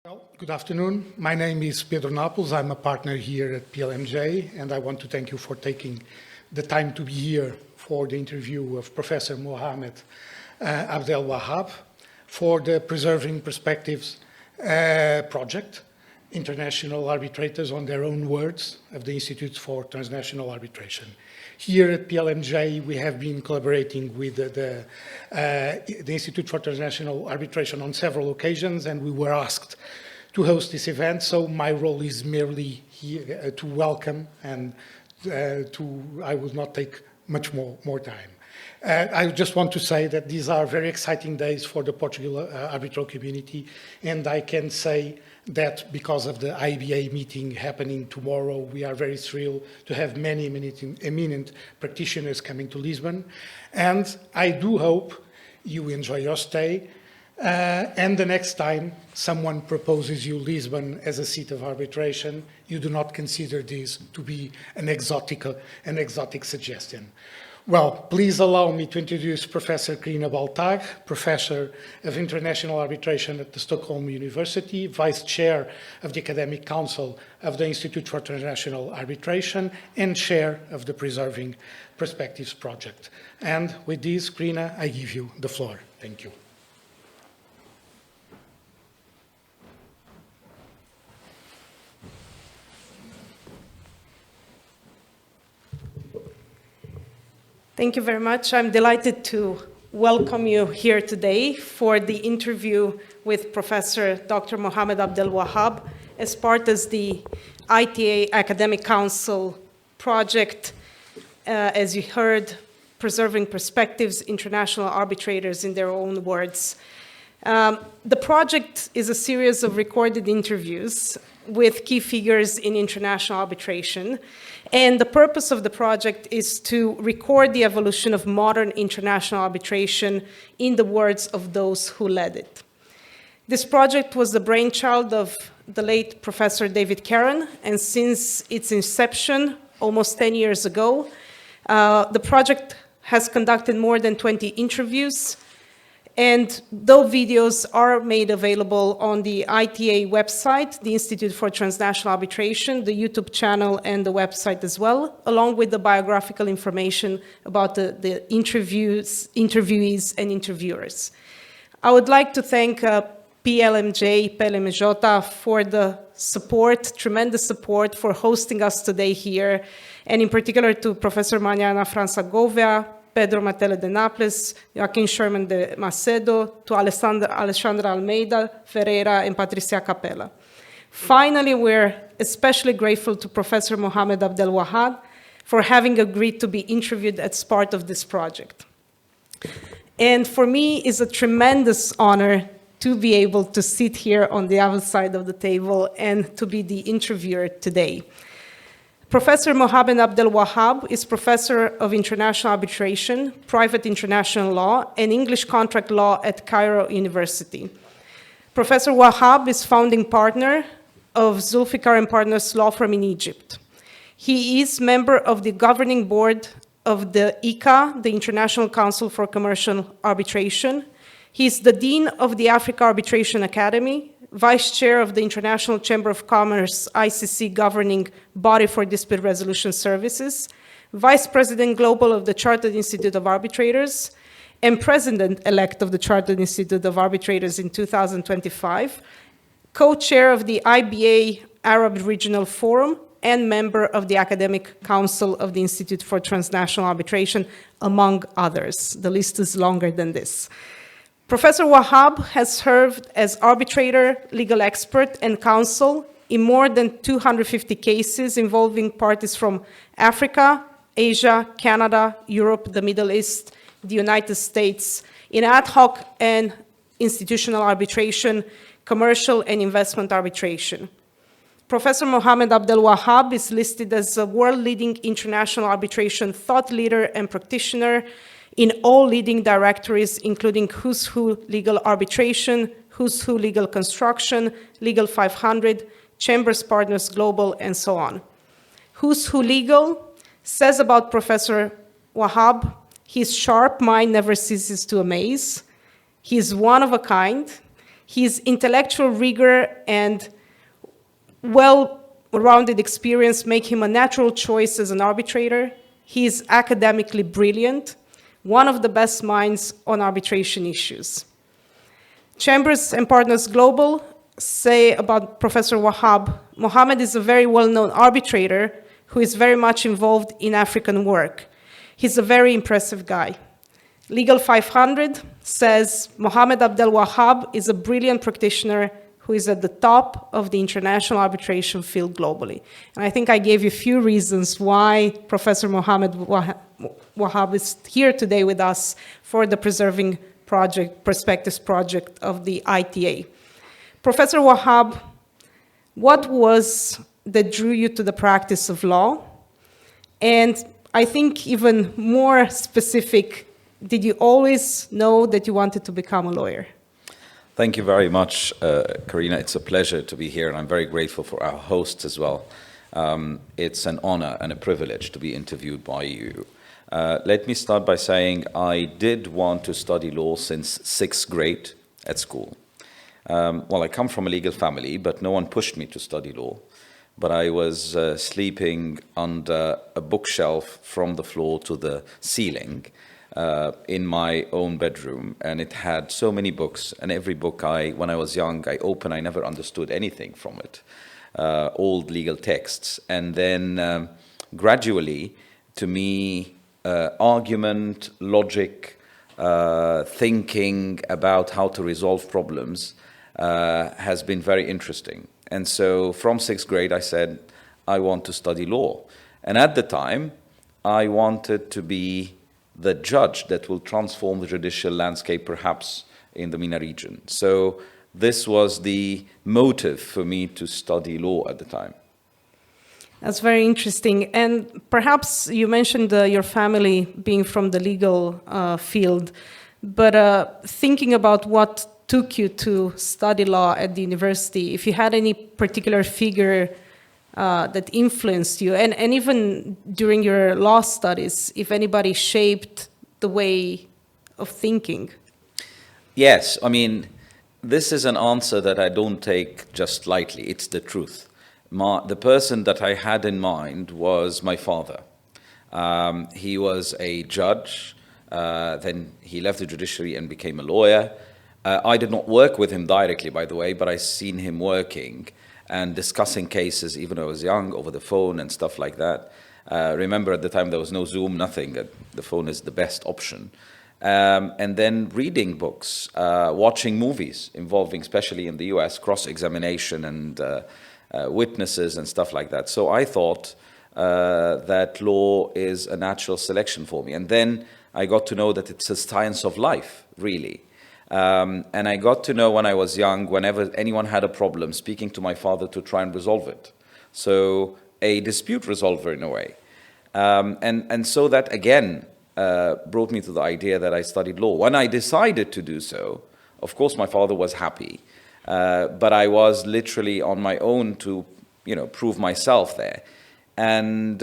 Well, good afternoon. My name is Pedro Naples. I'm a partner here at PLMJ, and I want to thank you for taking the time to be here for the interview of Professor Mohamed Abdel Wahab for the Preserving Perspectives project, International Arbitrators on Their Own Words of the Institute for Transnational Arbitration. Here at PLMJ, we have been collaborating with the Institute for Transnational Arbitration on several occasions, and we were asked to host this event. So my role is merely here to welcome, and I will not take much more time. I just want to say that these are very exciting days for the Portugal arbitral community, and I can say that because of the IBA meeting happening tomorrow, we are very thrilled to have many eminent practitioners coming to Lisbon. And I do hope you enjoy your stay. And the next time someone proposes you Lisbon as a seat of arbitration, you do not consider this to be an exotic suggestion. Well, please allow me to introduce Professor Crina Baltag, Professor of International Arbitration at the Stockholm University, Vice Chair of the Academic Council of the Institute for Transnational Arbitration, and Chair of the Preserving Perspectives project. And with this, Crina, I give you the floor. Thank you. Thank you very much. I'm delighted to welcome you here today for the interview with Professor Dr. Mohamed Abdel Wahab as part of the ITA Academic Council project, as you heard, Preserving Perspectives, International Arbitrators in Their Own Words. The project is a series of recorded interviews with key figures in international arbitration. And the purpose of the project is to record the evolution of modern international arbitration in the words of those who led it. This project was the brainchild of the late Professor David Caron, and since its inception, almost 10 years ago, the project has conducted more than 20 interviews, and those videos are made available on the ITA website, the Institute for Transnational Arbitration, the YouTube channel, and the website as well, along with the biographical information about the interviewees and interviewers. I would like to thank PLMJ for the support, tremendous support for hosting us today here, and in particular to Professor Mariana França-Gouveia, Pedro Matele de Naples, Joaquim Sherman de Macedo, to Alexandra Almeida, Ferreira, and Patricia Capella. Finally, we're especially grateful to Professor Mohamed Abdel Wahab for having agreed to be interviewed as part of this project. And for me, it's a tremendous honor to be able to sit here on the other side of the table and to be the interviewer today. Professor Mohamed Abdel Wahab is Professor of International Arbitration, Private International Law, and English Contract Law at Cairo University. Professor Wahab is founding partner of Zulficar Partners Law Firm in Egypt. He is member of the governing board of the ICA, the International Council for Commercial Arbitration. He is the Dean of the Africa Arbitration Academy, Vice Chair of the International Chamber of Commerce ICC Governing Body for Dispute Resolution Services, Vice President Global of the Chartered Institute of Arbitrators, and President-elect of the Chartered Institute of Arbitrators in 2025, co-chair of the IBA Arab Regional Forum, and member of the Academic Council of the Institute for Transnational Arbitration, among others. The list is longer than this. Professor Wahab has served as arbitrator, legal expert, and counsel in more than 250 cases involving parties from Africa, Asia, Canada, Europe, the Middle East, the United States, in ad hoc and institutional arbitration, commercial and investment arbitration. Professor Mohamed Abdel Wahab is listed as a world-leading international arbitration thought leader and practitioner in all leading directories, including Who's Who Legal Arbitration, Who's Who Legal Construction, Legal 500, Chambers Partners Global, and so on. Who's Who Legal says about Professor Wahab, his sharp mind never ceases to amaze. He is one of a kind. His intellectual rigor and well-rounded experience make him a natural choice as an arbitrator. He is academically brilliant, one of the best minds on arbitration issues. Chambers and Partners Global say about Professor Wahab, Mohamed is a very well-known arbitrator who is very much involved in African work. He's a very impressive guy. Legal 500 says Mohamed Abdel Wahab is a brilliant practitioner who is at the top of the international arbitration field globally. And I think I gave you a few reasons why Professor Mohamed Wahab is here today with us for the Preserving Perspectives project of the ITA. Professor Wahab, what was that drew you to the practice of law? And I think even more specific, did you always know that you wanted to become a lawyer? Thank you very much, Crina. It's a pleasure to be here, and I'm very grateful for our hosts as well. It's an honor and a privilege to be interviewed by you. Let me start by saying I did want to study law since 6th grade at school. Well, I come from a legal family, but no one pushed me to study law. But I was sleeping under a bookshelf from the floor to the ceiling in my own bedroom, and it had so many books, and every book when I was young, I never understood anything from it, old legal texts. And then gradually, to me, argument, logic, thinking about how to resolve problems has been very interesting. And so from 6th grade, I said, I want to study law. And at the time, I wanted to be the judge that will transform the judicial landscape, perhaps in the MENA region. So this was the motive for me to study law at the time. That's very interesting. And perhaps you mentioned your family being from the legal field, but thinking about what took you to study law at the university, if you had any particular figure that influenced you, and even during your law studies, if anybody shaped the way of thinking? Yes, I mean, this is an answer that I don't take just lightly. It's the truth. The person that I had in mind was my father. He was a judge, then he left the judiciary and became a lawyer. I did not work with him directly, by the way, but I seen him working and discussing cases, even when I was young, over the phone and stuff like that. Remember, at the time, there was no Zoom, nothing. The phone is the best option. And then reading books, watching movies involving, especially in the US, cross-examination and witnesses and stuff like that. So I thought that law is a natural selection for me. And then I got to know that it's a science of life, really. And I got to know when I was young, whenever anyone had a problem, speaking to my father to try and resolve it. So a dispute resolver in a way. And so that, again, brought me to the idea that I studied law. When I decided to do so, of course, my father was happy. But I was literally on my own to, prove myself there. And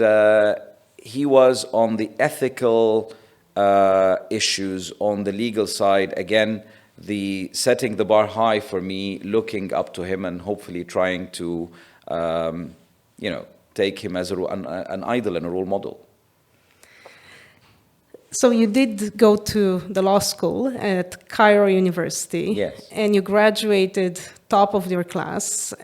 he was on the ethical issues, on the legal side, again, setting the bar high for me, looking up to him and hopefully trying to, take him as an idol and a role model. So you did go to the law school at Cairo University. Yes. And you graduated top of your class.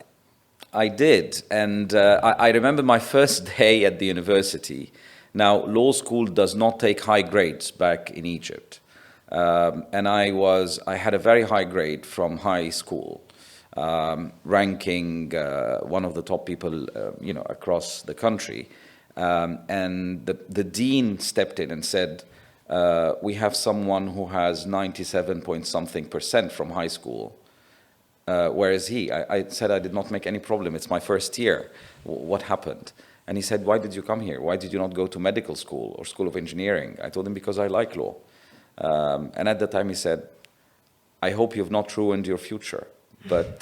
I did. And I remember my first day at the university. Now, law school does not take high grades back in Egypt. And I had a very high grade from high school, ranking one of the top people, across the country. And the dean stepped in and said, we have someone who has 97-point-something% from high school. Where is he? I said, I did not make any problem. It's my first year. What happened? And he said, why did you come here? Why did you not go to medical school or school of engineering? I told him, because I like law. And at the time he said, I hope you've not ruined your future. But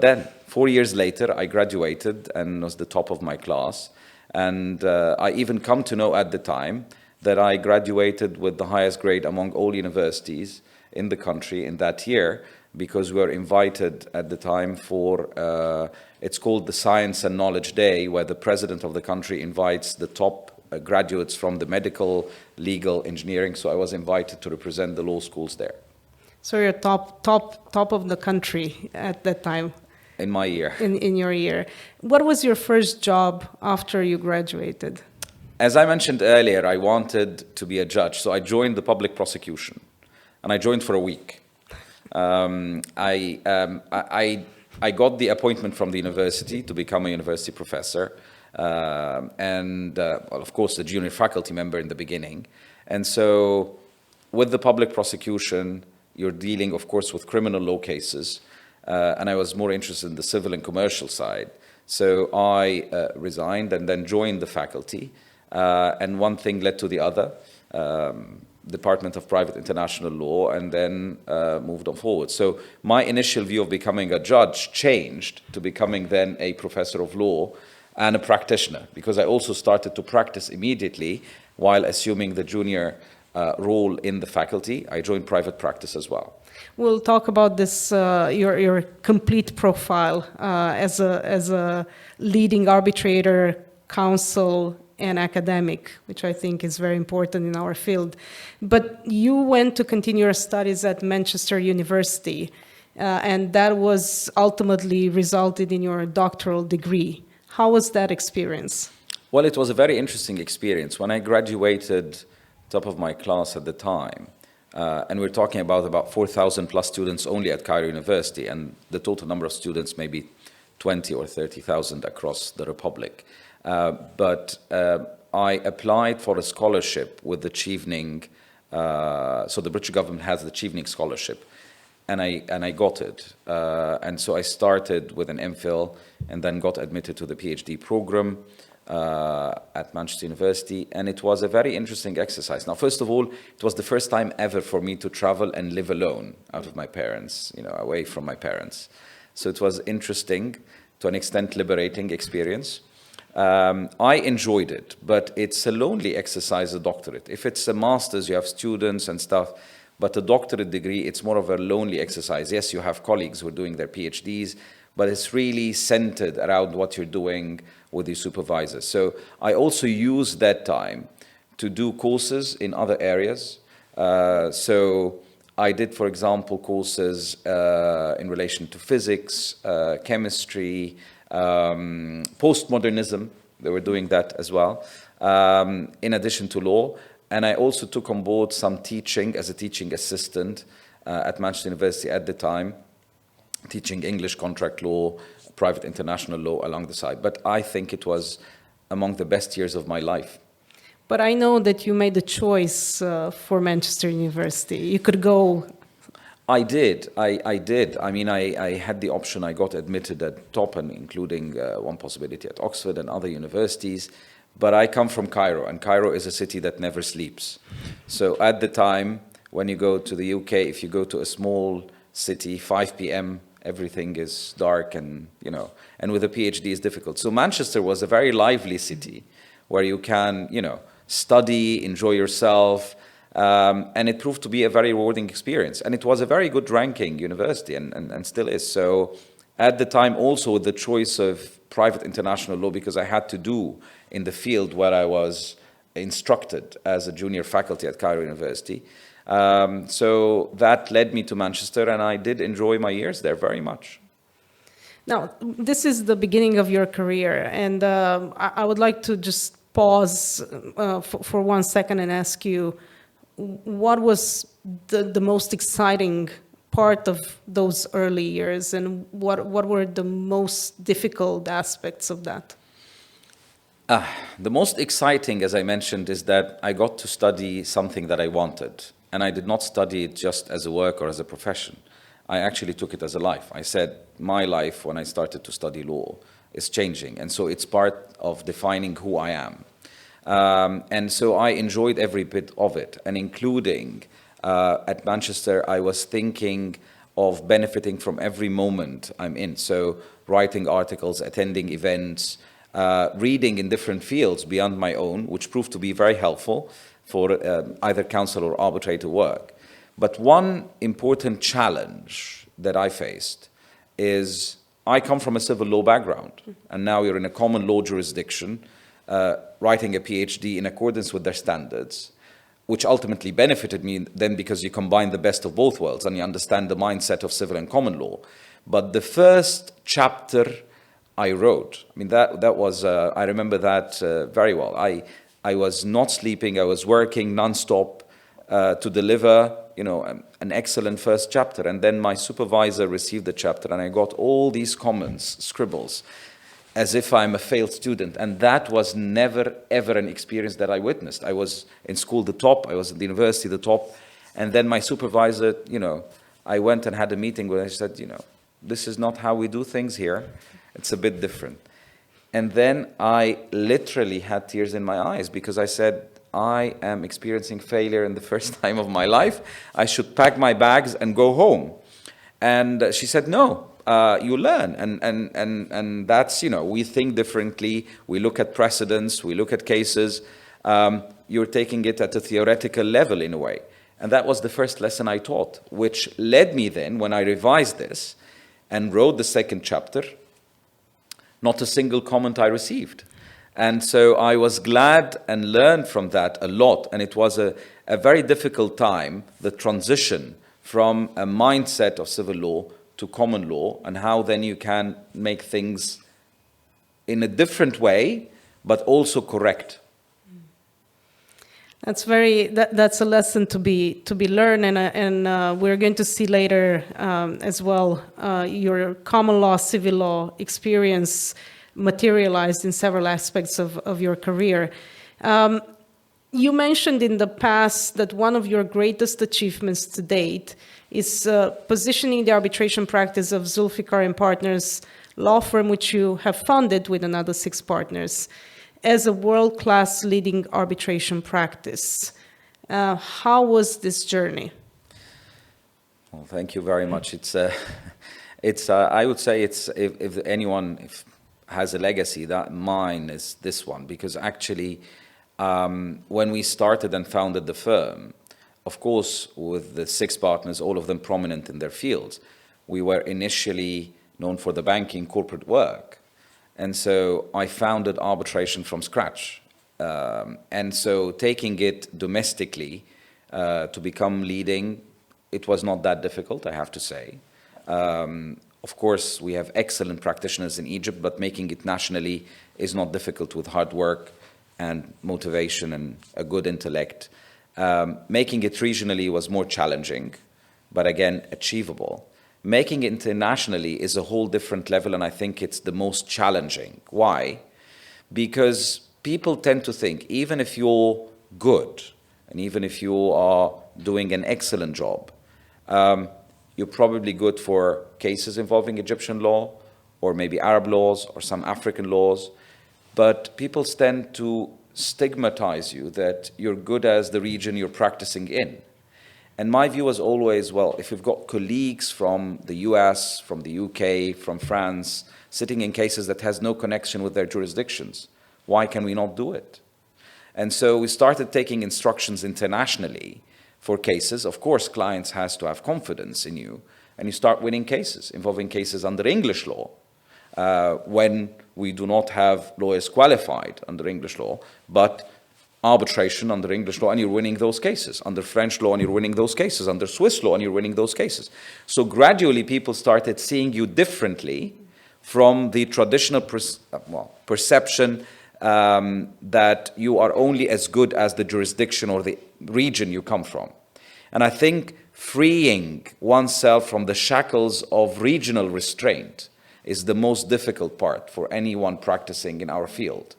then 4 years later, I graduated and was the top of my class. And I even come to know at the time that I graduated with the highest grade among all universities in the country in that year. because we were invited at the time for, it's called the Science and Knowledge Day, where the president of the country invites the top graduates from the medical, legal, engineering. So I was invited to represent the law schools there. So you're top of the country at that time. In my year. In your year. What was your first job after you graduated? As I mentioned earlier, I wanted to be a judge, so I joined the public prosecution, and I joined for a week. I got the appointment from the university to become a university professor, and well, of course, a junior faculty member in the beginning. And so with the public prosecution, you're dealing, of course, with criminal law cases, and I was more interested in the civil and commercial side. So I resigned and then joined the faculty, and one thing led to the other, Department of Private International Law, and then moved on forward. So my initial view of becoming a judge changed to becoming then a professor of law and a practitioner, because I also started to practice immediately while assuming the junior role in the faculty. I joined private practice as well. We'll talk about this, your complete profile as a leading arbitrator, counsel, and academic, which I think is very important in our field. But you went to continue your studies at Manchester University, and that was ultimately resulted in your doctoral degree. How was that experience? Well, it was a very interesting experience. When I graduated, top of my class at the time, and we're talking about 4,000 plus students only at Cairo University, and the total number of students maybe 20 or 30,000 across the Republic. But I applied for a scholarship with the Chevening, so the British government has the Chevening scholarship, and I got it. And so I started with an MPhil and then got admitted to the PhD program at Manchester University, and it was a very interesting exercise. Now, first of all, it was the first time ever for me to travel and live alone out of my parents, away from my parents. So it was interesting, to an extent liberating experience. I enjoyed it, but it's a lonely exercise, a doctorate. If it's a master's, you have students and stuff, but a doctorate degree, it's more of a lonely exercise. Yes, you have colleagues who are doing their PhDs, but it's really centered around what you're doing with your supervisors. So I also use that time to do courses in other areas. So I did, for example, courses in relation to physics, chemistry, postmodernism. They were doing that as well, in addition to law. And I also took on board some teaching as a teaching assistant at Manchester University at the time, teaching English contract law, private international law along the side. But I think it was among the best years of my life. But I know that you made a choice for Manchester University. You could go. I did. I did. I mean, I had the option. I got admitted at top, and including one possibility at Oxford and other universities. But I come from Cairo, and Cairo is a city that never sleeps. So at the time, when you go to the UK, if you go to a small city, 5 p.m., everything is dark, and and with a PhD is difficult. So Manchester was a very lively city where you can, study, enjoy yourself, and it proved to be a very rewarding experience. And it was a very good ranking university, and still is. So at the time, also the choice of private international law, because I had to do in the field where I was instructed as a junior faculty at Cairo University. So that led me to Manchester, and I did enjoy my years there very much. Now, this is the beginning of your career, and I would like to just pause for 1 second and ask you, what was the most exciting part of those early years, and what were the most difficult aspects of that? The most exciting, as I mentioned, is that I got to study something that I wanted. And I did not study it just as a work or as a profession. I actually took it as a life. I said, my life, when I started to study law, is changing. And so it's part of defining who I am. And so I enjoyed every bit of it. And including at Manchester, I was thinking of benefiting from every moment I'm in. So writing articles, attending events, reading in different fields beyond my own, which proved to be very helpful for either counsel or arbitrator work. But one important challenge that I faced is I come from a civil law background, and now you're in a common law jurisdiction, writing a PhD in accordance with their standards, which ultimately benefited me then because you combine the best of both worlds and you understand the mindset of civil and common law. But the first chapter I wrote, I mean, that was, I remember that very well. I was not sleeping, I was working nonstop to deliver, an excellent first chapter. And then my supervisor received the chapter and I got all these comments, scribbles, as if I'm a failed student. And that was never, ever an experience that I witnessed. I was in school the top, I was at the university the top, and then my supervisor, I went and had a meeting where I said, this is not how we do things here. It's a bit different. And then I literally had tears in my eyes because I said, I am experiencing failure in the first time of my life. I should pack my bags and go home. And she said, no. You learn, and that's, we think differently, we look at precedents, we look at cases, you're taking it at a theoretical level in a way. And that was the first lesson I taught, which led me then, when I revised this and wrote the second chapter, not a single comment I received. And so I was glad and learned from that a lot, and it was a very difficult time, the transition from a mindset of civil law to common law, and how then you can make things in a different way, but also correct. That's that's a lesson to be learned, and we're going to see later as well your common law, civil law experience materialized in several aspects of your career. You mentioned in the past that one of your greatest achievements to date is positioning the arbitration practice of Zulficar Partners Law Firm, which you have funded with another 6 partners, as a world-class leading arbitration practice. How was this journey? Well, thank you very much. I would say if anyone has a legacy, that mine is this one, because actually when we started and founded the firm, of course, with the 6 partners, all of them prominent in their fields, we were initially known for the banking corporate work. And so I founded arbitration from scratch. And so taking it domestically to become leading, it was not that difficult, I have to say. Of course, we have excellent practitioners in Egypt, but making it nationally is not difficult with hard work and motivation and a good intellect. Making it regionally was more challenging, but again, achievable. Making it internationally is a whole different level, and I think it's the most challenging. Why? Because people tend to think, even if you're good, and even if you are doing an excellent job, you're probably good for cases involving Egyptian law, or maybe Arab laws, or some African laws, but people tend to stigmatize you that you're good as the region you're practicing in. And my view was always, well, if you've got colleagues from the US, from the UK, from France, sitting in cases that has no connection with their jurisdictions, why can we not do it? And so we started taking instructions internationally for cases. Of course, clients has to have confidence in you, and you start winning cases, involving cases under English law, when we do not have lawyers qualified under English law, but arbitration under English law, and you're winning those cases. Under French law, and you're winning those cases. Under Swiss law, and you're winning those cases. So gradually, people started seeing you differently from the traditional perception that you are only as good as the jurisdiction or the region you come from. And I think freeing oneself from the shackles of regional restraint is the most difficult part for anyone practicing in our field.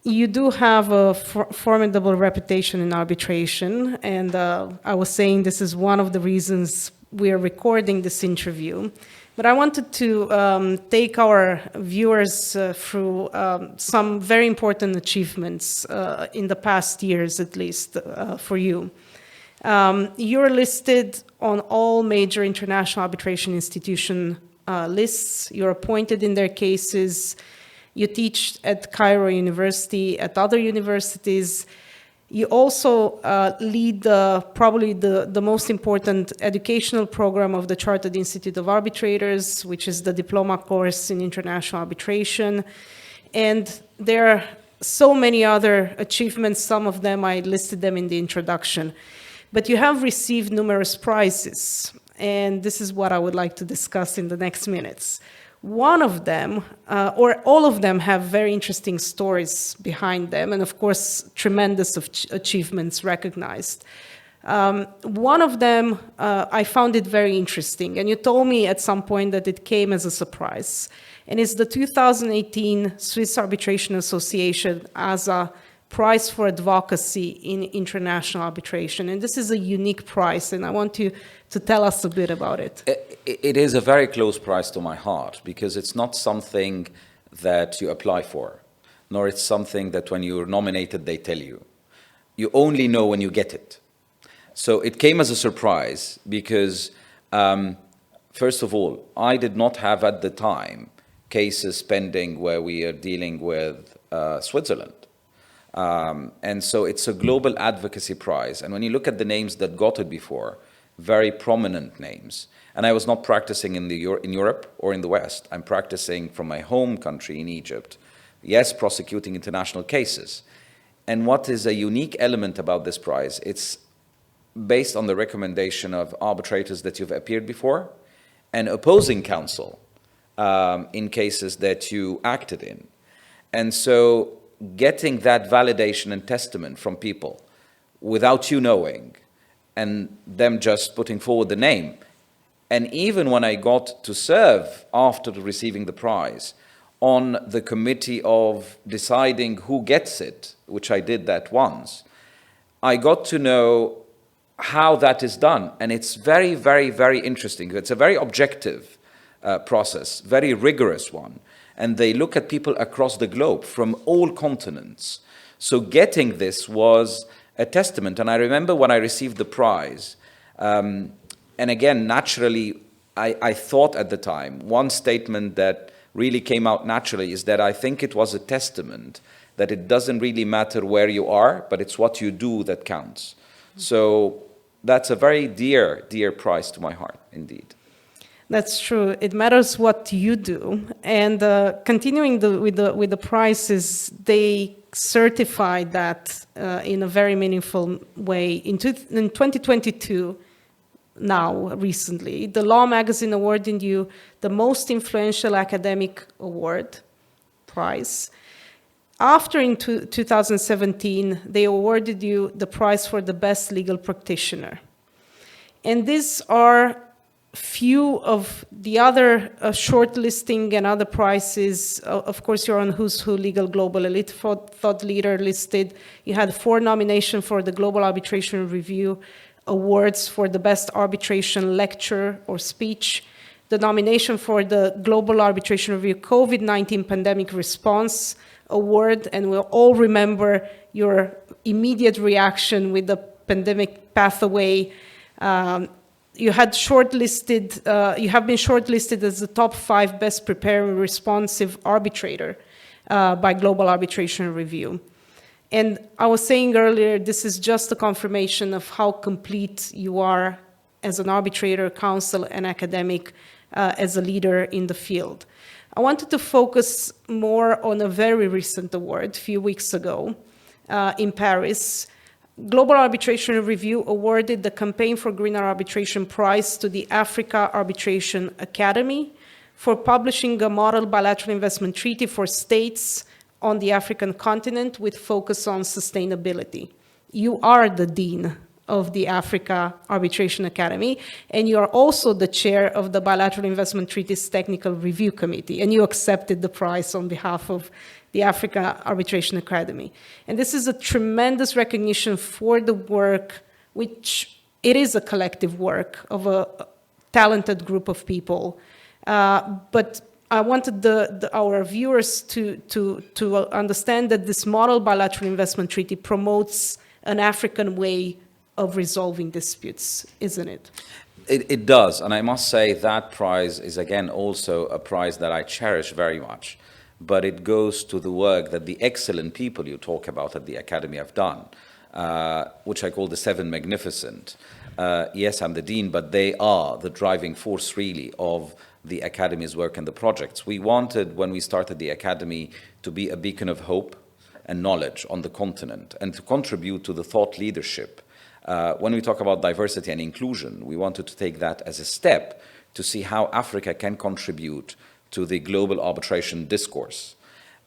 You do have a formidable reputation in arbitration, and I was saying this is one of the reasons we are recording this interview. But I wanted to take our viewers through some very important achievements in the past years, at least, for you. You're listed on all major international arbitration institution lists. You're appointed in their cases. You teach at Cairo University, at other universities. You also lead probably the most important educational program of the Chartered Institute of Arbitrators, which is the diploma course in international arbitration. And there are so many other achievements. Some of them, I listed them in the introduction. But you have received numerous prizes, and this is what I would like to discuss in the next minutes. One of them, or all of them, have very interesting stories behind them, and of course, tremendous achievements recognized. One of them, I found it very interesting, and you told me at some point that it came as a surprise, and it's the 2018 Swiss Arbitration Association ASA Prize for Advocacy in International Arbitration, and this is a unique prize, and I want you to tell us a bit about it. It is a very close prize to my heart because it's not something that you apply for, nor it's something that when you're nominated they tell you. You only know when you get it. So it came as a surprise because, first of all, I did not have at the time cases pending where we are dealing with Switzerland. And so it's a global advocacy prize. And when you look at the names that got it before, very prominent names. And I was not practicing in Europe or in the West. I'm practicing from my home country in Egypt. Yes, prosecuting international cases. And what is a unique element about this prize, it's based on the recommendation of arbitrators that you've appeared before and opposing counsel in cases that you acted in. And so getting that validation and testament from people without you knowing and them just putting forward the name. And even when I got to serve after receiving the prize on the committee of deciding who gets it, which I did that once, I got to know how that is done. And it's very, very, very interesting. It's a very objective process, very rigorous one. And they look at people across the globe from all continents. So getting this was a testament. And I remember when I received the prize, and again, naturally, I thought at the time, one statement that really came out naturally is that I think it was a testament that it doesn't really matter where you are, but it's what you do that counts. So that's a very dear, dear prize to my heart, indeed. That's true. It matters what you do. And continuing with the prizes, they certified that in a very meaningful way. In 2022, now, recently, the Law Magazine awarded you the Most Influential Academic Award prize. After, in 2017, they awarded you the prize for the Best Legal Practitioner. And these are few of the other shortlisting and other prizes. Of course, you're on Who's Who Legal Global Elite Thought Leader listed. You had 4 nominations for the Global Arbitration Review Awards for the Best Arbitration Lecture or Speech, the nomination for the Global Arbitration Review COVID-19 Pandemic Response Award, and we'll all remember your immediate reaction with the pandemic pathway. You have been shortlisted as the top 5 best prepared and responsive arbitrator by Global Arbitration Review. And I was saying earlier, this is just a confirmation of how complete you are as an arbitrator, counsel, and academic, as a leader in the field. I wanted to focus more on a very recent award, a few weeks ago, in Paris. Global Arbitration Review awarded the Campaign for Greener Arbitration Prize to the Africa Arbitration Academy for publishing a model bilateral investment treaty for states on the African continent with focus on sustainability. You are the Dean of the Africa Arbitration Academy, and you are also the chair of the Bilateral Investment Treaties Technical Review Committee, and you accepted the prize on behalf of the Africa Arbitration Academy. And this is a tremendous recognition for the work, which it is a collective work of a talented group of people. But I wanted our viewers to understand that this model bilateral investment treaty promotes an African way of resolving disputes, isn't it? It does, and I must say that prize is again also a prize that I cherish very much. But it goes to the work that the excellent people you talk about at the Academy have done. which I call the Seven Magnificent. Yes, I'm the dean, but they are the driving force really of the Academy's work and the projects. We wanted, when we started the Academy, to be a beacon of hope and knowledge on the continent and to contribute to the thought leadership. When we talk about diversity and inclusion, we wanted to take that as a step to see how Africa can contribute to the global arbitration discourse.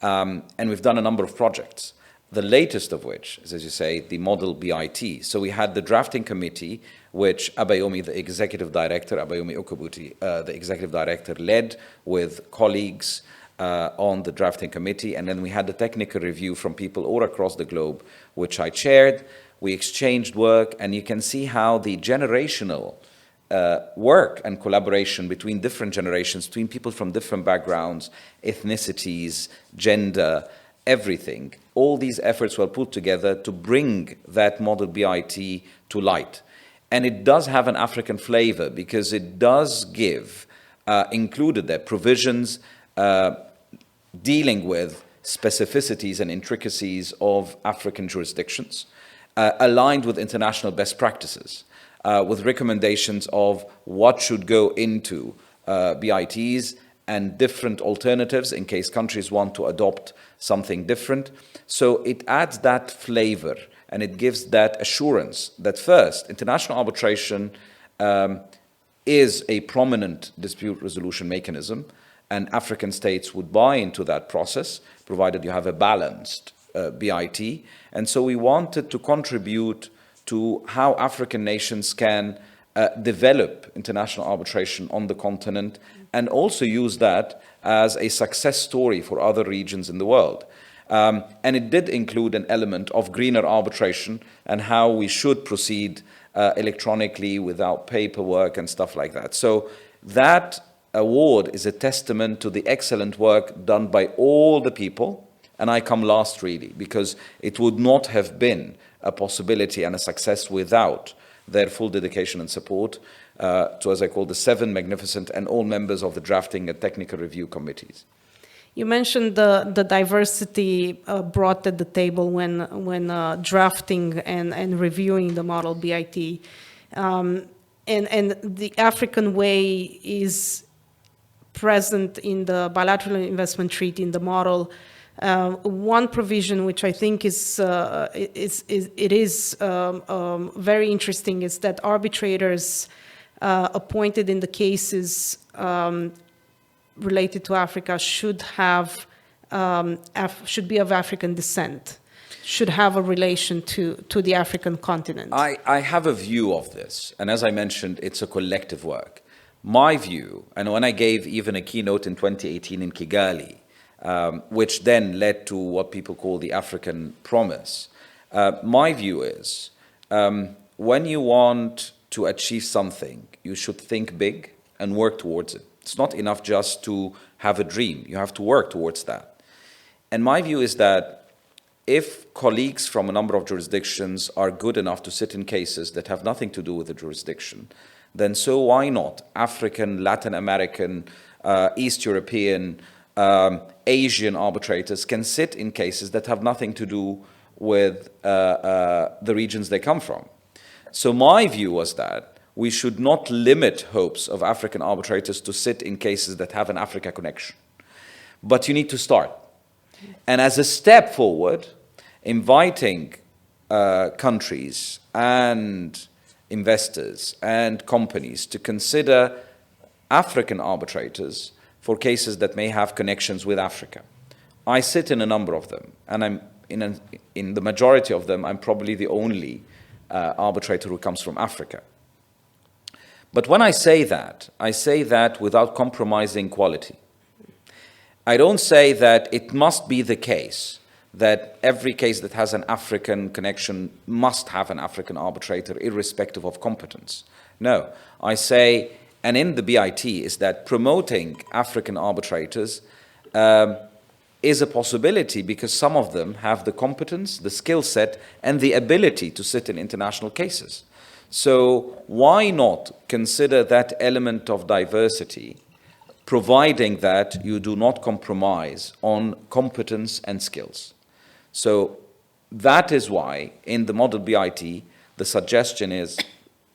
And we've done a number of projects, the latest of which is, as you say, the model BIT. So we had the drafting committee, which Abayomi, the executive director, Abayomi Okubuti, the executive director, led with colleagues on the drafting committee. And then we had the technical review from people all across the globe, which I chaired. We exchanged work, and you can see how the generational work and collaboration between different generations, between people from different backgrounds, ethnicities, gender, everything, all these efforts were put together to bring that model BIT to light. And it does have an African flavor because it does give, included there, provisions dealing with specificities and intricacies of African jurisdictions, aligned with international best practices, with recommendations of what should go into BITs and different alternatives in case countries want to adopt something different. So it adds that flavor and it gives that assurance that first, international arbitration is a prominent dispute resolution mechanism, and African states would buy into that process, provided you have a balanced BIT. And so we wanted to contribute to how African nations can develop international arbitration on the continent and also use that as a success story for other regions in the world. And it did include an element of greener arbitration and how we should proceed electronically without paperwork and stuff like that. So that award is a testament to the excellent work done by all the people. And I come last really, because it would not have been a possibility and a success without their full dedication and support to, as I call, the Seven Magnificent and all members of the drafting and technical review committees. You mentioned the diversity brought at the table when drafting and reviewing the model BIT. And the African way is present in the bilateral investment treaty, in the model. One provision which I think is very interesting is that arbitrators appointed in the cases related to Africa should be of African descent, should have a relation to the African continent. I have a view of this, and as I mentioned, it's a collective work. My view, and when I gave even a keynote in 2018 in Kigali, which then led to what people call the African Promise, my view is when you want to achieve something, you should think big and work towards it. It's not enough just to have a dream. You have to work towards that. And my view is that if colleagues from a number of jurisdictions are good enough to sit in cases that have nothing to do with the jurisdiction, then so why not African, Latin American, East European, Asian arbitrators can sit in cases that have nothing to do with the regions they come from. So my view was that we should not limit hopes of African arbitrators to sit in cases that have an Africa connection. But you need to start. And as a step forward, inviting countries and investors and companies to consider African arbitrators for cases that may have connections with Africa. I sit in a number of them, and I'm in the majority of them, I'm probably the only arbitrator who comes from Africa. But when I say that without compromising quality. I don't say that it must be the case that every case that has an African connection must have an African arbitrator, irrespective of competence. No, I say, and in the BIT, is that promoting African arbitrators is a possibility because some of them have the competence, the skill set, and the ability to sit in international cases. So why not consider that element of diversity, providing that you do not compromise on competence and skills? So that is why in the model BIT, the suggestion is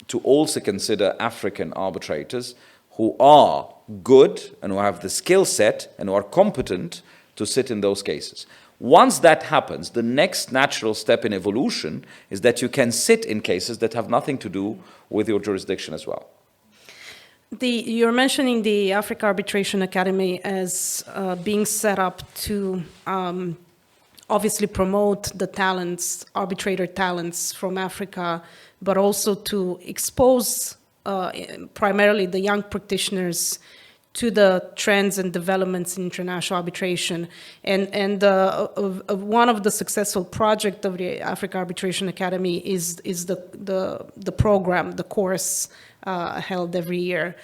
to also consider African arbitrators who are good and who have the skill set and who are competent to sit in those cases. Once that happens, the next natural step in evolution is that you can sit in cases that have nothing to do with your jurisdiction as well. You're mentioning the Africa Arbitration Academy as being set up to obviously promote the talents, arbitrator talents from Africa, but also to expose primarily the young practitioners to the trends and developments in international arbitration. And one of the successful projects of the Africa Arbitration Academy is the program, the course held every year.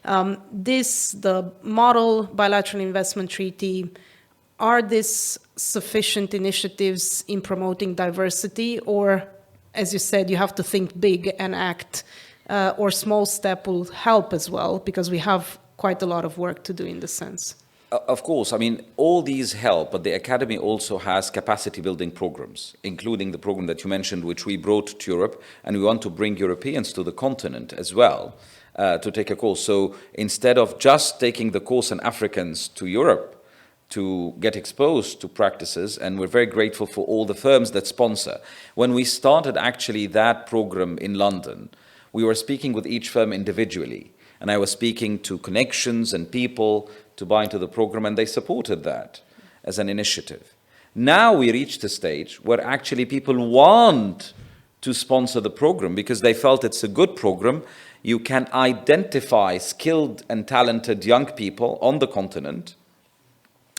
The model bilateral investment treaty, are these sufficient initiatives in promoting diversity, or, as you said, you have to think big and act, or small step will help as well, because we have quite a lot of work to do in this sense? Of course, I mean, all these help, but the Academy also has capacity building programs, including the program that you mentioned, which we brought to Europe, and we want to bring Europeans to the continent as well to take a course. So instead of just taking the course and Africans to Europe to get exposed to practices, and we're very grateful for all the firms that sponsor. When we started actually that program in London, we were speaking with each firm individually. And I was speaking to connections and people to buy into the program, and they supported that as an initiative. Now we reached a stage where actually people want to sponsor the program because they felt it's a good program. You can identify skilled and talented young people on the continent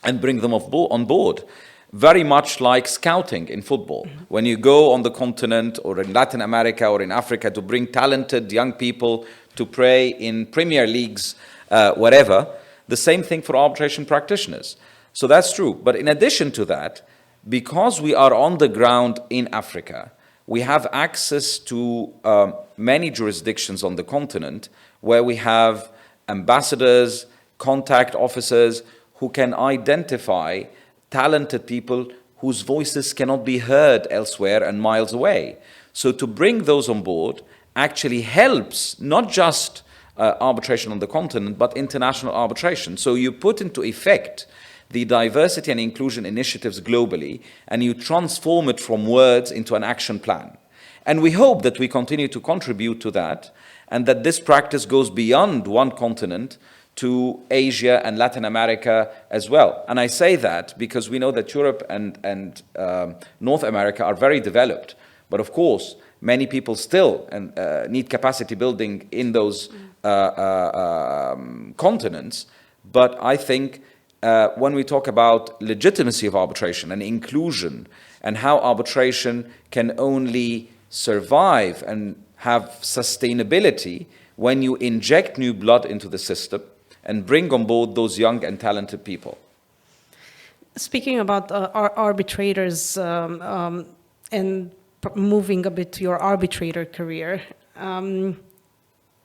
and bring them on board. Very much like scouting in football. When you go on the continent or in Latin America or in Africa to bring talented young people to play in Premier Leagues, wherever, the same thing for arbitration practitioners. So that's true. But in addition to that, because we are on the ground in Africa, we have access to many jurisdictions on the continent where we have ambassadors, contact officers who can identify talented people whose voices cannot be heard elsewhere and miles away. So to bring those on board actually helps not just arbitration on the continent, but international arbitration. So you put into effect the diversity and inclusion initiatives globally, and you transform it from words into an action plan. And we hope that we continue to contribute to that, and that this practice goes beyond one continent to Asia and Latin America as well. And I say that because we know that Europe and North America are very developed. But of course, many people still need capacity building in those continents. But I think when we talk about legitimacy of arbitration and inclusion and how arbitration can only survive and have sustainability when you inject new blood into the system and bring on board those young and talented people. Speaking about arbitrators and moving a bit to your arbitrator career,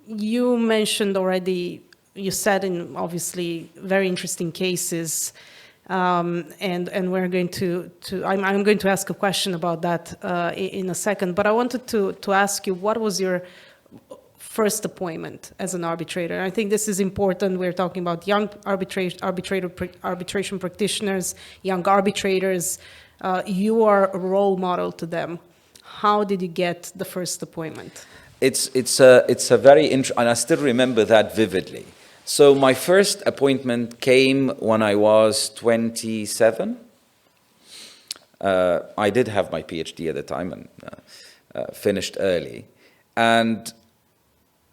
you mentioned already, you said in obviously very interesting cases, and we're going I'm going to ask a question about that in a second, but I wanted to ask you, what was your first appointment as an arbitrator? I think this is important. We're talking about young arbitration practitioners, young arbitrators. You are a role model to them. How did you get the first appointment? It's a very interesting, and I still remember that vividly. So my first appointment came when I was 27. I did have my PhD at the time and finished early. And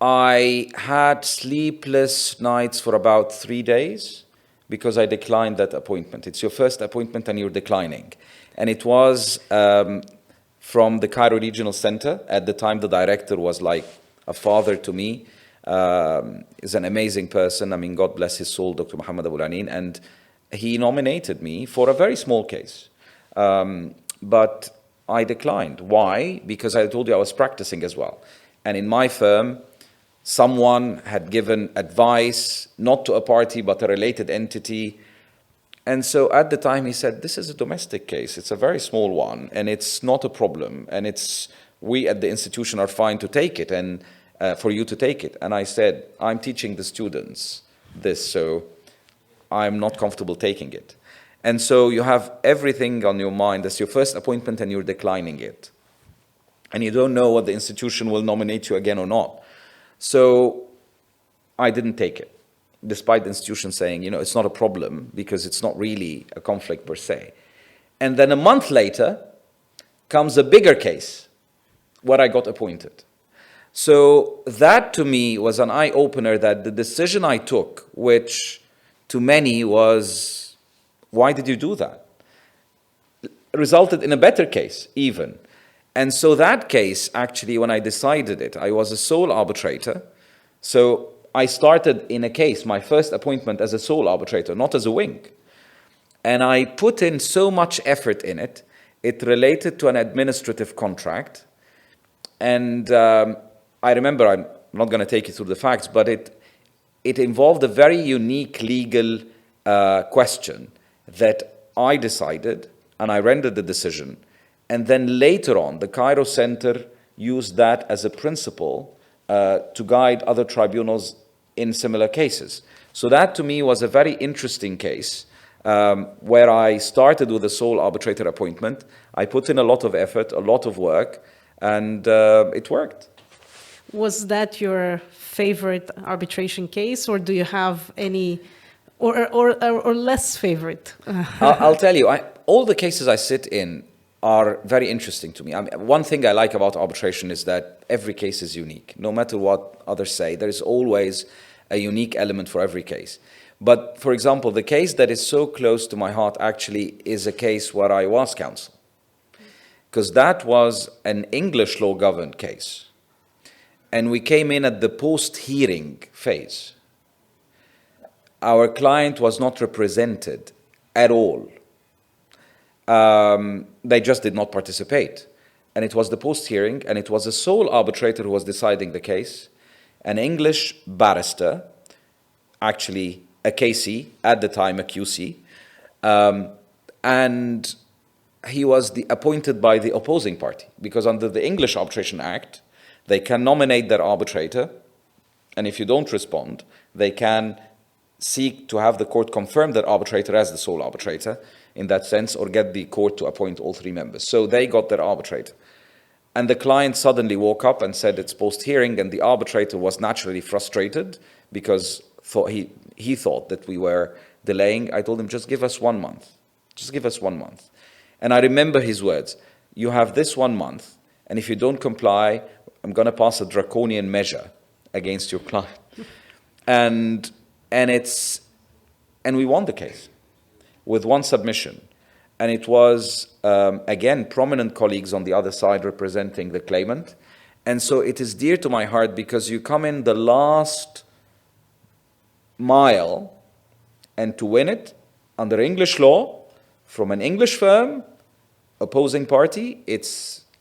I had sleepless nights for about 3 days because I declined that appointment. It's your first appointment and you're declining. And it was from the Cairo Regional Center. At the time, the director was like a father to me. He's an amazing person. I mean, God bless his soul, Dr. Mohamed Abdel Wahab. And he nominated me for a very small case. But I declined. Why? Because I told you I was practicing as well. And in my firm, someone had given advice, not to a party, but a related entity, And so at the time he said, this is a domestic case. It's a very small one, and it's not a problem. And we at the institution are fine to take it, and for you to take it. And I said, I'm teaching the students this, so I'm not comfortable taking it. And so you have everything on your mind. That's your first appointment and you're declining it. And you don't know what the institution will nominate you again or not. So I didn't take it, despite the institution saying, it's not a problem because it's not really a conflict per se. And then a month later comes a bigger case where I got appointed. So that to me was an eye-opener that the decision I took, which to many was, why did you do that? Resulted in a better case, even. And so that case, actually, when I decided it, I was a sole arbitrator. So I started in a case, my first appointment as a sole arbitrator, not as a wing. And I put in so much effort in it. It related to an administrative contract. And I remember, I'm not going to take you through the facts, but it involved a very unique legal question that I decided, and I rendered the decision. And then later on, the Cairo Center used that as a principle to guide other tribunals in similar cases. So that to me was a very interesting case where I started with a sole arbitrator appointment. I put in a lot of effort, a lot of work, and it worked. Was that your favorite arbitration case, or do you have any, or less favorite? I'll tell you, all the cases I sit in are very interesting to me. One thing I like about arbitration is that every case is unique. No matter what others say, there is always a unique element for every case. But for example, the case that is so close to my heart actually is a case where I was counsel, because that was an English law governed case. And we came in at the post-hearing phase. Our client was not represented at all. They just did not participate. And it was the post-hearing, and it was a sole arbitrator who was deciding the case, an English barrister, actually a KC, at the time a QC, and he was appointed by the opposing party, because under the English Arbitration Act, they can nominate their arbitrator, and if you don't respond, they can seek to have the court confirm their arbitrator as the sole arbitrator in that sense, or get the court to appoint all three members. So they got their arbitrator. And the client suddenly woke up and said it's post-hearing, and the arbitrator was naturally frustrated because he thought that we were delaying. I told him, just give us 1 month. Just give us 1 month. And I remember his words, you have this 1 month, and if you don't comply, I'm going to pass a draconian measure against your client. And we won the case with one submission. And it was, again, prominent colleagues on the other side representing the claimant. And so it is dear to my heart because you come in the last mile, and to win it under English law from an English firm, opposing party,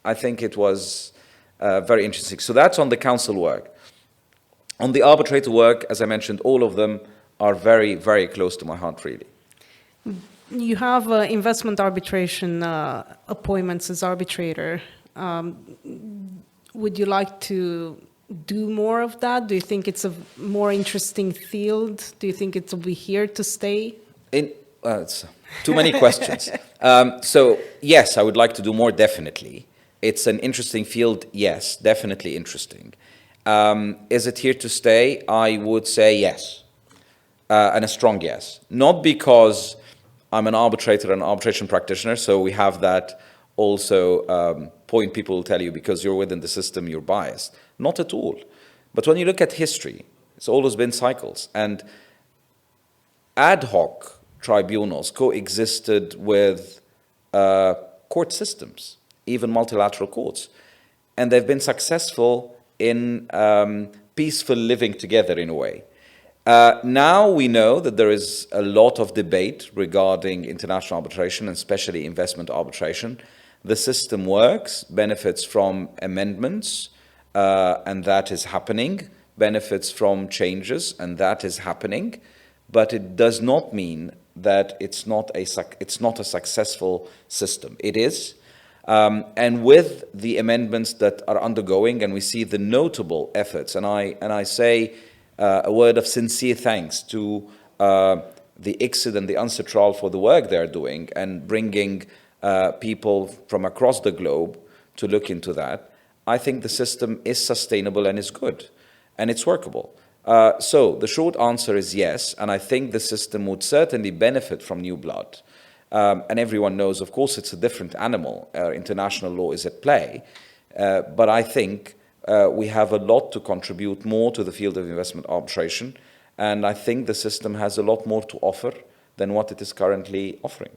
I think it was very interesting. So that's on the counsel work. On the arbitrator work, as I mentioned, all of them are very, very close to my heart, really. You have investment arbitration appointments as arbitrator. Would you like to do more of that? Do you think it's a more interesting field? Do you think it will be here to stay? It's too many questions. So yes, I would like to do more, definitely. It's an interesting field, yes, definitely interesting. Is it here to stay? I would say yes, and a strong yes. Not because I'm an arbitrator and arbitration practitioner, so we have that also point people will tell you because you're within the system, you're biased. Not at all. But when you look at history, it's always been cycles. And ad hoc tribunals coexisted with court systems, even multilateral courts. And they've been successful in peaceful living together in a way. Now we know that there is a lot of debate regarding international arbitration, and especially investment arbitration. The system works, benefits from amendments, and that is happening, benefits from changes, and that is happening. But it does not mean that it's not a successful system. It is. And with the amendments that are undergoing, and we see the notable efforts, and I say a word of sincere thanks to the ICSID and the UNCITRAL for the work they're doing and bringing people from across the globe to look into that. I think the system is sustainable and is good, and it's workable. So the short answer is yes, and I think the system would certainly benefit from new blood. And everyone knows, of course, it's a different animal. International law is at play. But I think we have a lot to contribute more to the field of investment arbitration. And I think the system has a lot more to offer than what it is currently offering.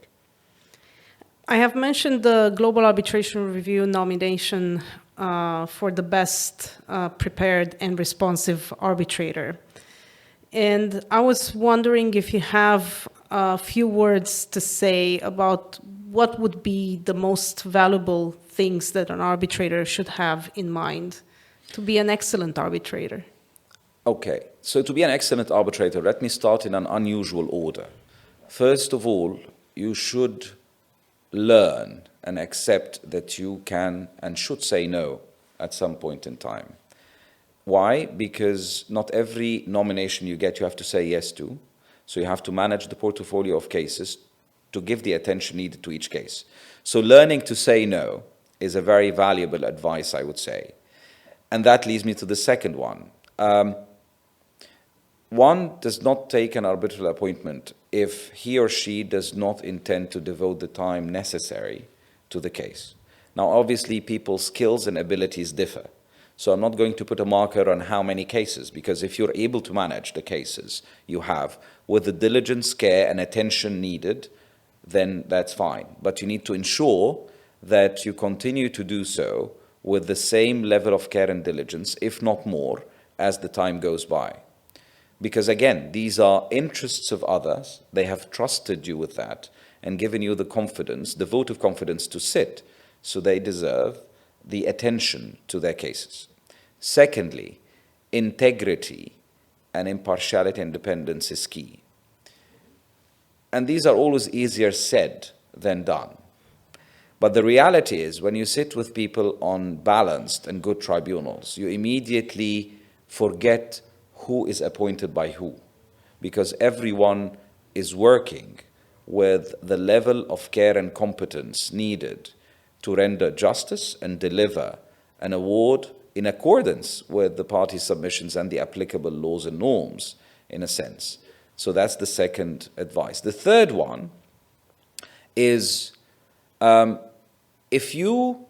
I have mentioned the Global Arbitration Review nomination for the best prepared and responsive arbitrator. And I was wondering if you have a few words to say about what would be the most valuable things that an arbitrator should have in mind to be an excellent arbitrator. Okay, so to be an excellent arbitrator, let me start in an unusual order. First of all, you should learn and accept that you can and should say no at some point in time. Why? Because not every nomination you get, you have to say yes to. So you have to manage the portfolio of cases to give the attention needed to each case. So learning to say no is a very valuable advice, I would say. And that leads me to the second one. One does not take an arbitral appointment if he or she does not intend to devote the time necessary to the case. Now, obviously, people's skills and abilities differ. So I'm not going to put a marker on how many cases, because if you're able to manage the cases you have with the diligence, care, and attention needed, then that's fine. But you need to ensure that you continue to do so with the same level of care and diligence, if not more, as the time goes by. Because again, these are interests of others. They have trusted you with that and given you the confidence, the vote of confidence to sit. So they deserve the attention to their cases. Secondly, integrity and impartiality and independence is key. And these are always easier said than done. But the reality is, when you sit with people on balanced and good tribunals, you immediately forget who is appointed by who, because everyone is working with the level of care and competence needed to render justice and deliver an award in accordance with the parties' submissions and the applicable laws and norms, in a sense. So that's the second advice. The third one is, if you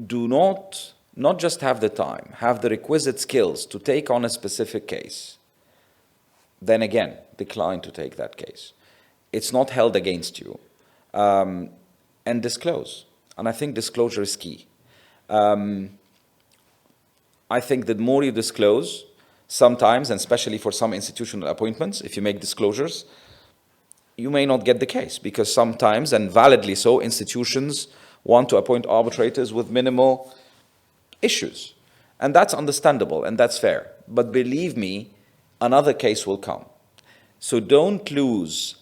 do not just have the time, have the requisite skills to take on a specific case, then again, decline to take that case. It's not held against you. And disclose. And I think disclosure is key. I think the more you disclose, sometimes, and especially for some institutional appointments, if you make disclosures, you may not get the case, because sometimes, and validly so, institutions want to appoint arbitrators with minimal issues. And that's understandable and that's fair. But believe me, another case will come. So don't lose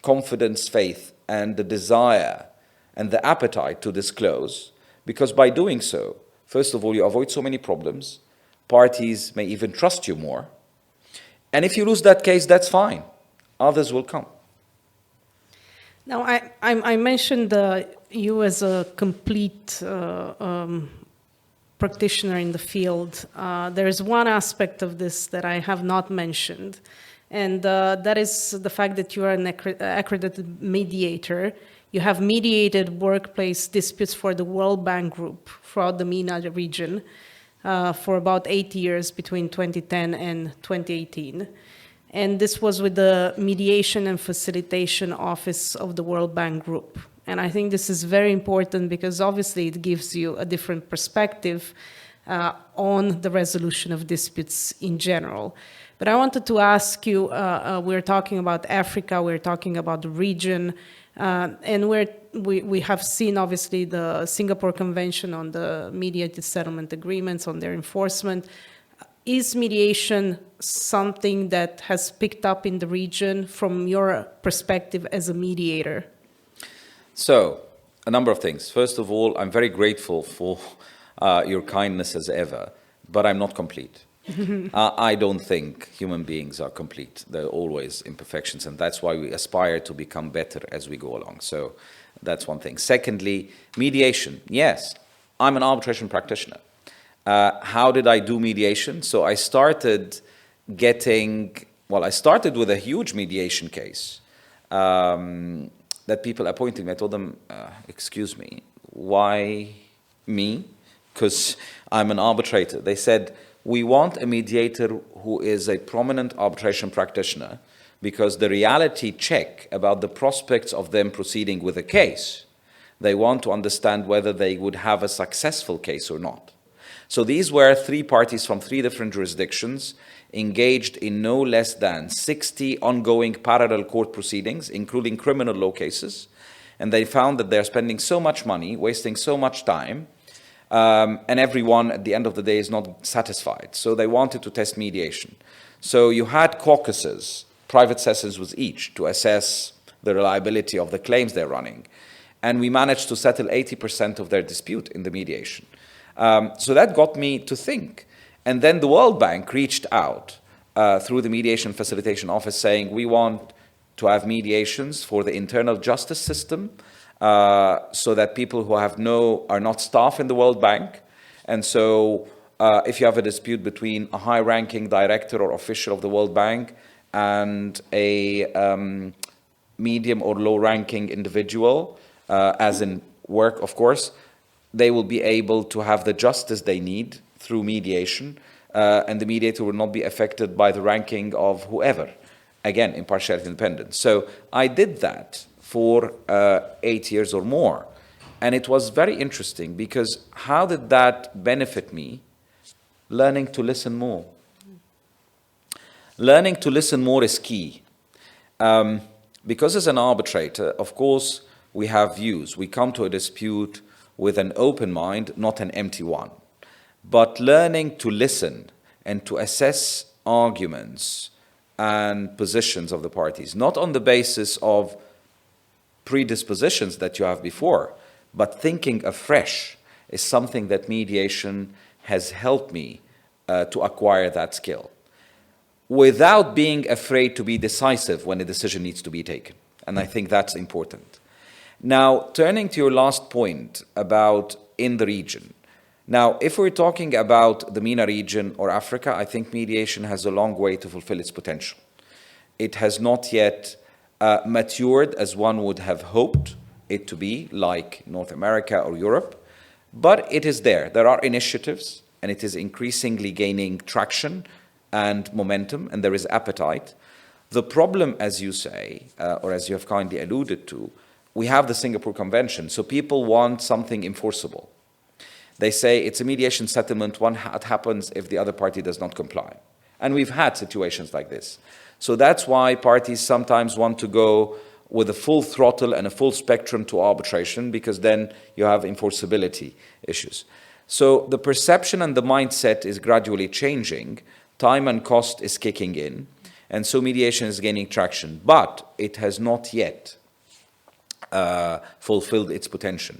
confidence, faith, and the desire and the appetite to disclose, because by doing so, first of all, you avoid so many problems. Parties may even trust you more. And if you lose that case, that's fine. Others will come. Now, I mentioned you as a complete practitioner in the field. There is one aspect of this that I have not mentioned, and that is the fact that you are an accredited mediator. You have mediated workplace disputes for the World Bank Group throughout the MENA region for about 8 years between 2010 and 2018. And this was with the Mediation and Facilitation Office of the World Bank Group. And I think this is very important because obviously it gives you a different perspective on the resolution of disputes in general. But I wanted to ask you, we're talking about Africa, we're talking about the region, and we have seen obviously the Singapore Convention on the mediated settlement agreements, on their enforcement. Is mediation something that has picked up in the region from your perspective as a mediator? So, a number of things. First of all, I'm very grateful for your kindness as ever, but I'm not complete. I don't think human beings are complete. There are always imperfections, and that's why we aspire to become better as we go along. So that's one thing. Secondly, mediation. Yes, I'm an arbitration practitioner. How did I do mediation? So I started I started with a huge mediation case that people appointed me. I told them, excuse me, why me? Because I'm an arbitrator. They said, we want a mediator who is a prominent arbitration practitioner, because the reality check about the prospects of them proceeding with a case, they want to understand whether they would have a successful case or not. So these were 3 parties from 3 different jurisdictions engaged in no less than 60 ongoing parallel court proceedings, including criminal law cases. And they found that they're spending so much money, wasting so much time, and everyone at the end of the day is not satisfied. So they wanted to test mediation. So you had caucuses, private sessions with each, to assess the reliability of the claims they're running. And we managed to settle 80% of their dispute in the mediation. So that got me to think. And then the World Bank reached out through the Mediation Facilitation Office saying, we want to have mediations for the internal justice system, so that people who are not staff in the World Bank. And so if you have a dispute between a high-ranking director or official of the World Bank and a medium or low-ranking individual, as in work, of course, they will be able to have the justice they need through mediation, and the mediator will not be affected by the ranking of whoever. Again, impartiality and independence. So I did that for 8 years or more. And it was very interesting, because how did that benefit me? Learning to listen more. Learning to listen more is key. Because as an arbitrator, of course, we have views. We come to a dispute with an open mind, not an empty one. But learning to listen and to assess arguments and positions of the parties, not on the basis of predispositions that you have before, but thinking afresh, is something that mediation has helped me to acquire that skill, without being afraid to be decisive when a decision needs to be taken. And I think that's important. Now, turning to your last point about in the region. Now, if we're talking about the MENA region or Africa, I think mediation has a long way to fulfill its potential. It has not yet matured as one would have hoped it to be, like North America or Europe, but it is there. There are initiatives, and it is increasingly gaining traction and momentum, and there is appetite. The problem, as you say, or as you have kindly alluded to, we have the Singapore Convention, so people want something enforceable. They say it's a mediation settlement, what happens if the other party does not comply? And we've had situations like this. So that's why parties sometimes want to go with a full throttle and a full spectrum to arbitration, because then you have enforceability issues. So the perception and the mindset is gradually changing. Time and cost is kicking in. And so mediation is gaining traction, but it has not yet fulfilled its potential.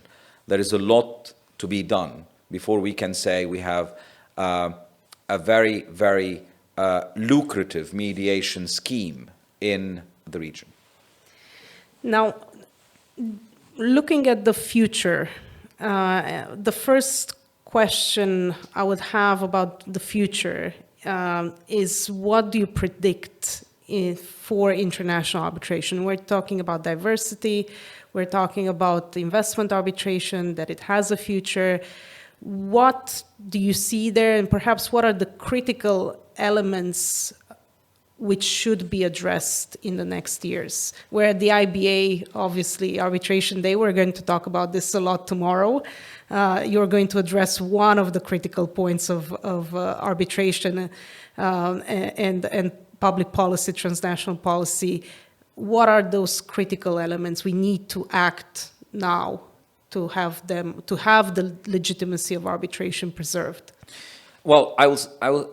There is a lot to be done before we can say we have a very, very lucrative mediation scheme in the region. Now, looking at the future, the first question I would have about the future is, what do you predict for international arbitration? We're talking about diversity, we're talking about investment arbitration, that it has a future. What do you see there, and perhaps what are the critical elements which should be addressed in the next years? We're at the IBA, obviously, Arbitration Day. We're going to talk about this a lot tomorrow. You're going to address one of the critical points of arbitration and public policy, transnational policy. What are those critical elements we need to act now to have the legitimacy of arbitration preserved? Well, I will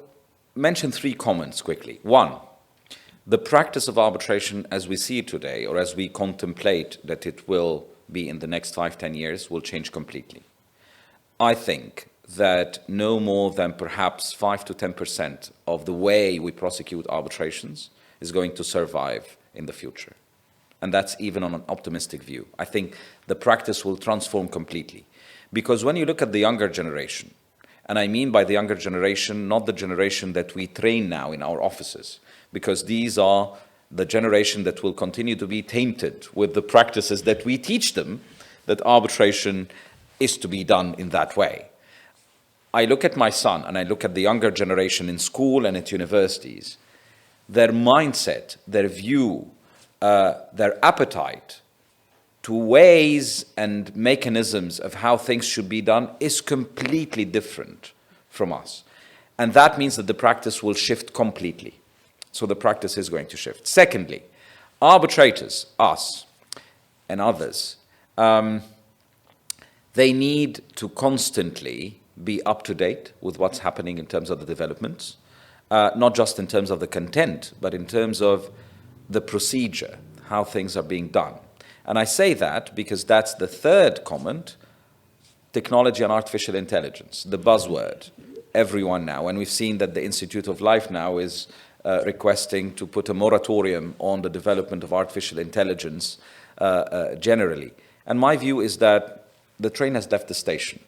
mention 3 comments quickly. One, the practice of arbitration as we see it today, or as we contemplate that it will be in the next 5-10 years, will change completely. I think that no more than perhaps 5 to 10% of the way we prosecute arbitrations is going to survive in the future. And that's even on an optimistic view. I think the practice will transform completely. Because when you look at the younger generation, and I mean by the younger generation, not the generation that we train now in our offices, because these are the generation that will continue to be tainted with the practices that we teach them, that arbitration is to be done in that way. I look at my son and I look at the younger generation in school and at universities. Their mindset, their view, their appetite to ways and mechanisms of how things should be done is completely different from us. And that means that the practice will shift completely. So the practice is going to shift. Secondly, arbitrators, us and others, they need to constantly be up to date with what's happening in terms of the developments, not just in terms of the content, but in terms of the procedure, how things are being done. And I say that because that's the third comment, technology and artificial intelligence, the buzzword, everyone now. And we've seen that the Institute of Life now is requesting to put a moratorium on the development of artificial intelligence generally. And my view is that the train has left the station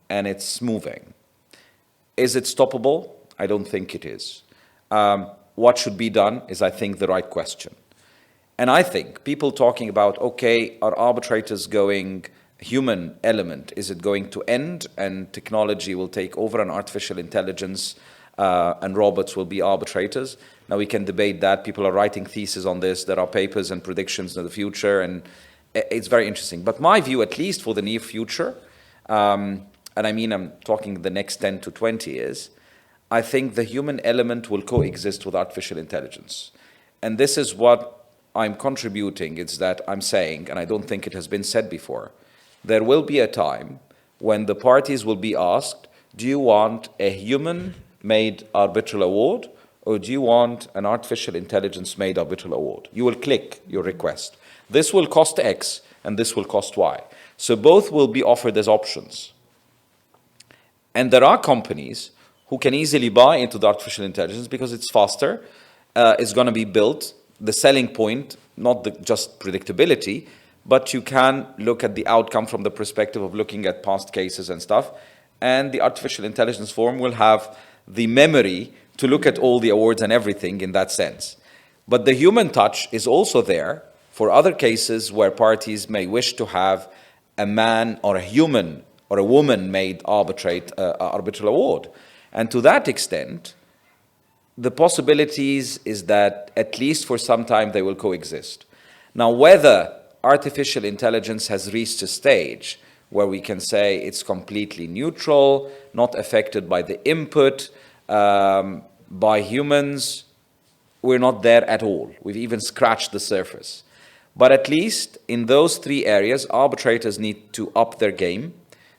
and it's moving. Is it stoppable? I don't think it is. What should be done is, I think, the right question. And I think people talking about, okay, are arbitrators going, human element, is it going to end and technology will take over and artificial intelligence and robots will be arbitrators? Now we can debate that. People are writing theses on this. There are papers and predictions in the future, and it's very interesting. But my view, at least for the near future, and I mean I'm talking the next 10 to 20 years, I think the human element will coexist with artificial intelligence. And this is what I'm contributing, is that I'm saying, and I don't think it has been said before, there will be a time when the parties will be asked, do you want a human-made arbitral award, or do you want an artificial intelligence-made arbitral award? You will click your request. This will cost X, and this will cost Y. So both will be offered as options. And there are companies who can easily buy into the artificial intelligence because it's faster, it's going to be built. The selling point, not just predictability, but you can look at the outcome from the perspective of looking at past cases and stuff. And the artificial intelligence form will have the memory to look at all the awards and everything in that sense. But the human touch is also there for other cases where parties may wish to have a man or a human or a woman-made arbitral award. And to that extent, the possibilities is that at least for some time they will coexist. Now, whether artificial intelligence has reached a stage where we can say it's completely neutral, not affected by the input by humans, we're not there at all. We've even scratched the surface. But at least in those 3 areas, arbitrators need to up their game.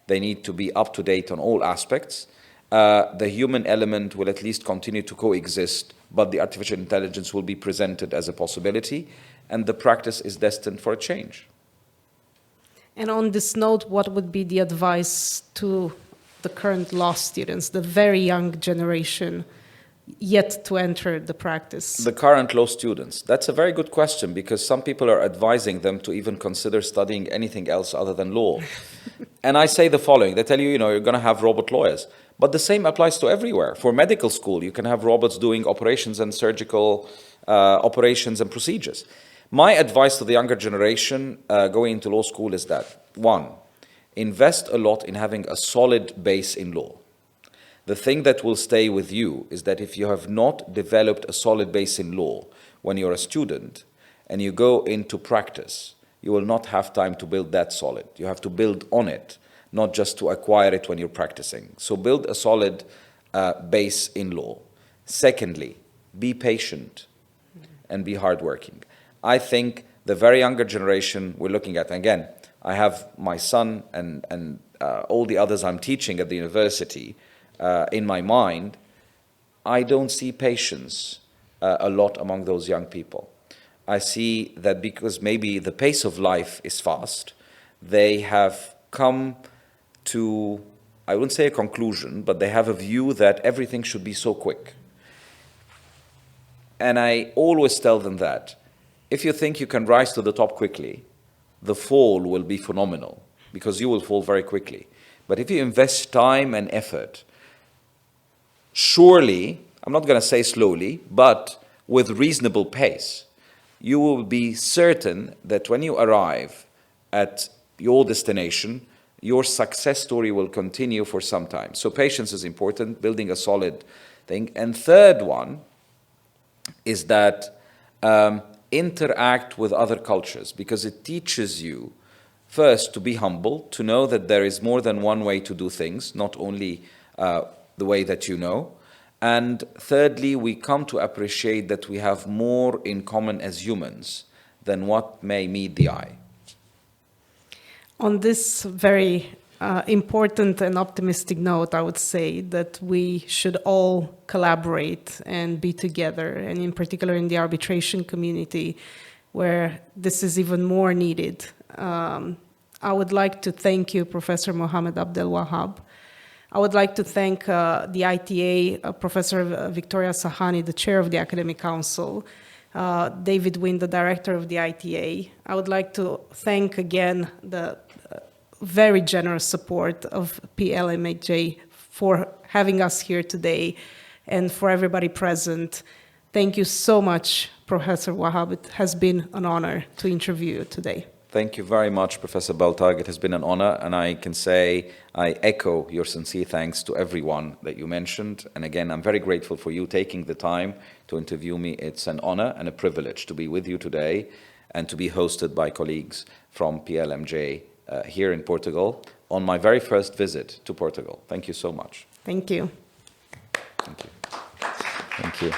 They need to be up to date on all aspects. The human element will at least continue to coexist, but the artificial intelligence will be presented as a possibility, and the practice is destined for a change. And on this note, what would be the advice to the current law students, the very young generation yet to enter the practice? The current law students. That's a very good question, because some people are advising them to even consider studying anything else other than law. And I say the following. They tell you, you're going to have robot lawyers. But the same applies to everywhere. For medical school, you can have robots doing operations and surgical operations and procedures. My advice to the younger generation going into law school is that, 1, invest a lot in having a solid base in law. The thing that will stay with you is that if you have not developed a solid base in law when you're a student and you go into practice, you will not have time to build that solid. You have to build on it, not just to acquire it when you're practicing. So build a solid base in law. Secondly, be patient and be hardworking. I think the very younger generation we're looking at, again, I have my son and all the others I'm teaching at the university in my mind. I don't see patience a lot among those young people. I see that because maybe the pace of life is fast, they have come to, I wouldn't say a conclusion, but they have a view that everything should be so quick. And I always tell them that if you think you can rise to the top quickly, the fall will be phenomenal because you will fall very quickly. But if you invest time and effort, surely, I'm not going to say slowly, but with reasonable pace, you will be certain that when you arrive at your destination, your success story will continue for some time. So patience is important, building a solid thing. And third one is that interact with other cultures, because it teaches you first to be humble, to know that there is more than one way to do things, not only the way that you know. And thirdly, we come to appreciate that we have more in common as humans than what may meet the eye. On this very important and optimistic note, I would say that we should all collaborate and be together, and in particular in the arbitration community, where this is even more needed. I would like to thank you, Professor Mohamed Abdel Wahab. I would like to thank the ITA, Professor Victoria Sahani, the chair of the Academic Council, David Wynn, the director of the ITA. I would like to thank again the very generous support of PLMJ for having us here today, and for everybody present. Thank you so much, Professor Wahab. It has been an honor to interview you today. Thank you very much, Professor Baltag. It has been an honor, and I can say I echo your sincere thanks to everyone that you mentioned. And again, I'm very grateful for you taking the time to interview me. It's an honor and a privilege to be with you today and to be hosted by colleagues from PLMJ here in Portugal on my very first visit to Portugal. Thank you so much. Thank you. Thank you. Thank you.